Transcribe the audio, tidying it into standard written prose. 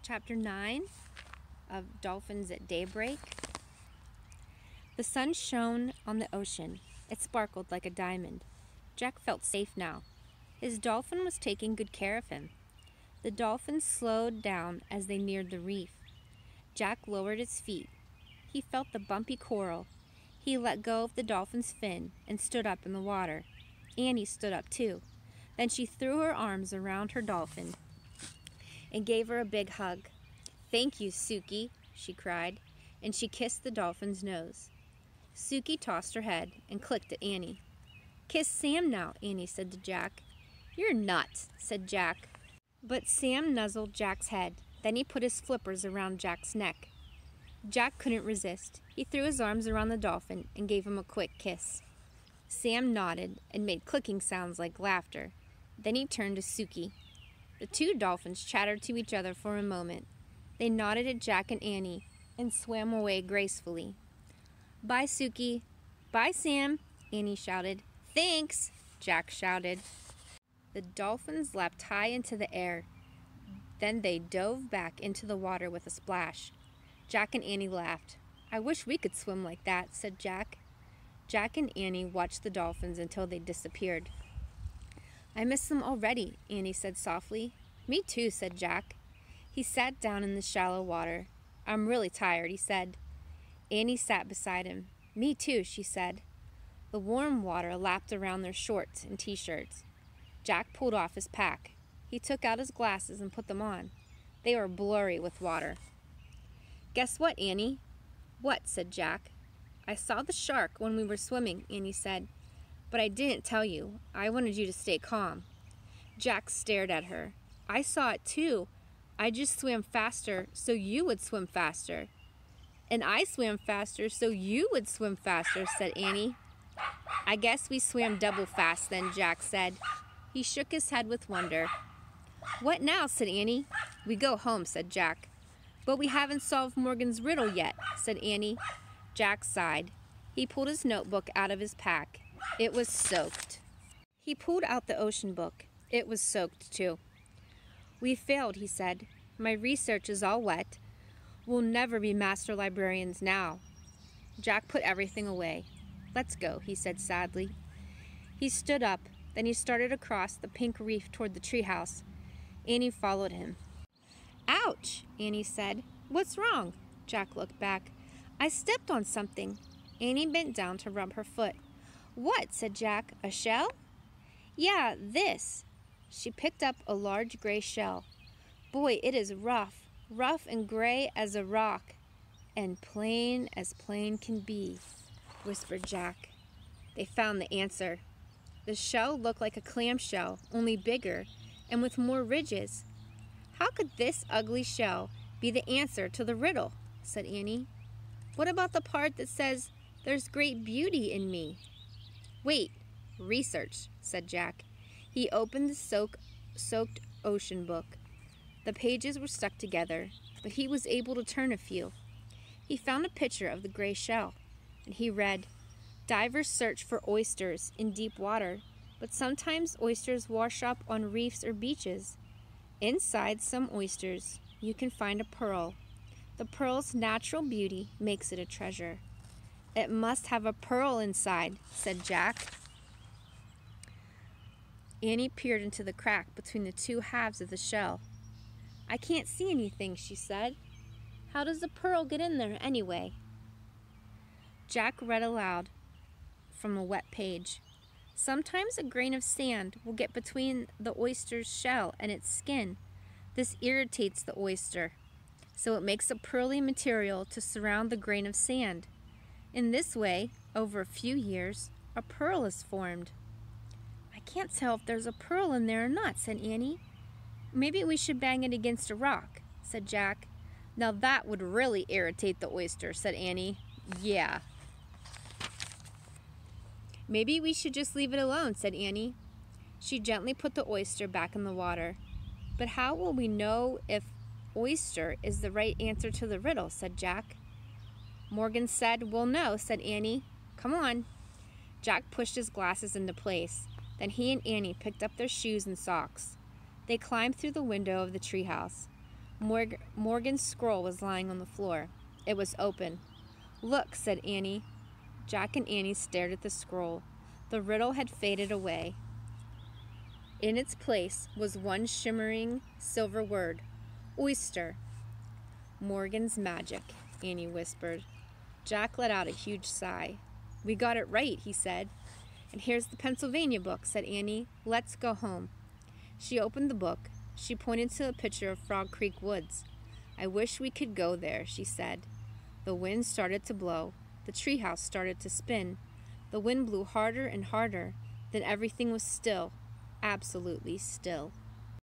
Chapter 9 of Dolphins at Daybreak. The sun shone on the ocean. It sparkled like a diamond. Jack felt safe now. His dolphin was taking good care of him. The dolphins slowed down as they neared the reef. Jack lowered his feet. He felt the bumpy coral. He let go of the dolphin's fin and stood up in the water. Annie stood up too. Then she threw her arms around her dolphin and gave her a big hug. "Thank you, Suki," she cried, and she kissed the dolphin's nose. Suki tossed her head and clicked at Annie. "Kiss Sam now," Annie said to Jack. "You're nuts," said Jack. But Sam nuzzled Jack's head. Then he put his flippers around Jack's neck. Jack couldn't resist. He threw his arms around the dolphin and gave him a quick kiss. Sam nodded and made clicking sounds like laughter. Then he turned to Suki. The two dolphins chattered to each other for a moment. They nodded at Jack and Annie and swam away gracefully. "Bye, Suki." "Bye, Sam," Annie shouted. "Thanks," Jack shouted. The dolphins leapt high into the air. Then they dove back into the water with a splash. Jack and Annie laughed. "I wish we could swim like that," said Jack. Jack and Annie watched the dolphins until they disappeared. "I miss them already," Annie said softly. "Me too," said Jack. He sat down in the shallow water. "I'm really tired," he said. Annie sat beside him. "Me too," she said. The warm water lapped around their shorts and t-shirts. Jack pulled off his pack. He took out his glasses and put them on. They were blurry with water. "Guess what, Annie?" "What?" said Jack. "I saw the shark when we were swimming," Annie said. "But I didn't tell you. I wanted you to stay calm." Jack stared at her. "I saw it too. I just swam faster so you would swim faster." "And I swam faster so you would swim faster," said Annie. "I guess we swam double fast then," Jack said. He shook his head with wonder. "What now?" said Annie. "We go home," said Jack. "But we haven't solved Morgan's riddle yet," said Annie. Jack sighed. He pulled his notebook out of his pack. It was soaked. He pulled out the ocean book. It was soaked too. "We failed," he said. "My research is all wet. We'll never be master librarians now." Jack put everything away. "Let's go," he said sadly. He stood up. Then he started across the pink reef toward the treehouse. Annie followed him. "Ouch," Annie said. "What's wrong?" Jack looked back. "I stepped on something." Annie bent down to rub her foot. "What?" said Jack. "A shell?" "Yeah, this." She picked up a large gray shell. "Boy, it is rough and gray as a rock, and plain as plain can be," whispered Jack. They found the answer. The shell looked like a clam shell, only bigger, and with more ridges. "How could this ugly shell be the answer to the riddle?" said Annie. "What about the part that says, 'There's great beauty in me'?" "Wait, research," said Jack. He opened the soaked ocean book. The pages were stuck together, but he was able to turn a few. He found a picture of the gray shell, and he read, "Divers search for oysters in deep water, but sometimes oysters wash up on reefs or beaches. Inside some oysters, you can find a pearl. The pearl's natural beauty makes it a treasure." "It must have a pearl inside," said Jack. Annie peered into the crack between the two halves of the shell. "I can't see anything," she said. "How does the pearl get in there anyway?" Jack read aloud from a wet page. "Sometimes a grain of sand will get between the oyster's shell and its skin. This irritates the oyster, so it makes a pearly material to surround the grain of sand. In this way, over a few years, a pearl is formed." "I can't tell if there's a pearl in there or not," said Annie. "Maybe we should bang it against a rock," said Jack. "Now that would really irritate the oyster," said Annie. "Yeah." "Maybe we should just leave it alone," said Annie. She gently put the oyster back in the water. "But how will we know if oyster is the right answer to the riddle?" said Jack. "Morgan said we'll know," said Annie. "Come on." Jack pushed his glasses into place. Then he and Annie picked up their shoes and socks. They climbed through the window of the treehouse. Morgan's scroll was lying on the floor. It was open. "Look," said Annie. Jack and Annie stared at the scroll. The riddle had faded away. In its place was one shimmering silver word: oyster. "Morgan's magic," Annie whispered. Jack let out a huge sigh. "We got it right," he said. "And here's the Pennsylvania book," said Annie. "Let's go home." She opened the book. She pointed to a picture of Frog Creek Woods. "I wish we could go there," she said. The wind started to blow. The treehouse started to spin. The wind blew harder and harder. Then everything was still, absolutely still.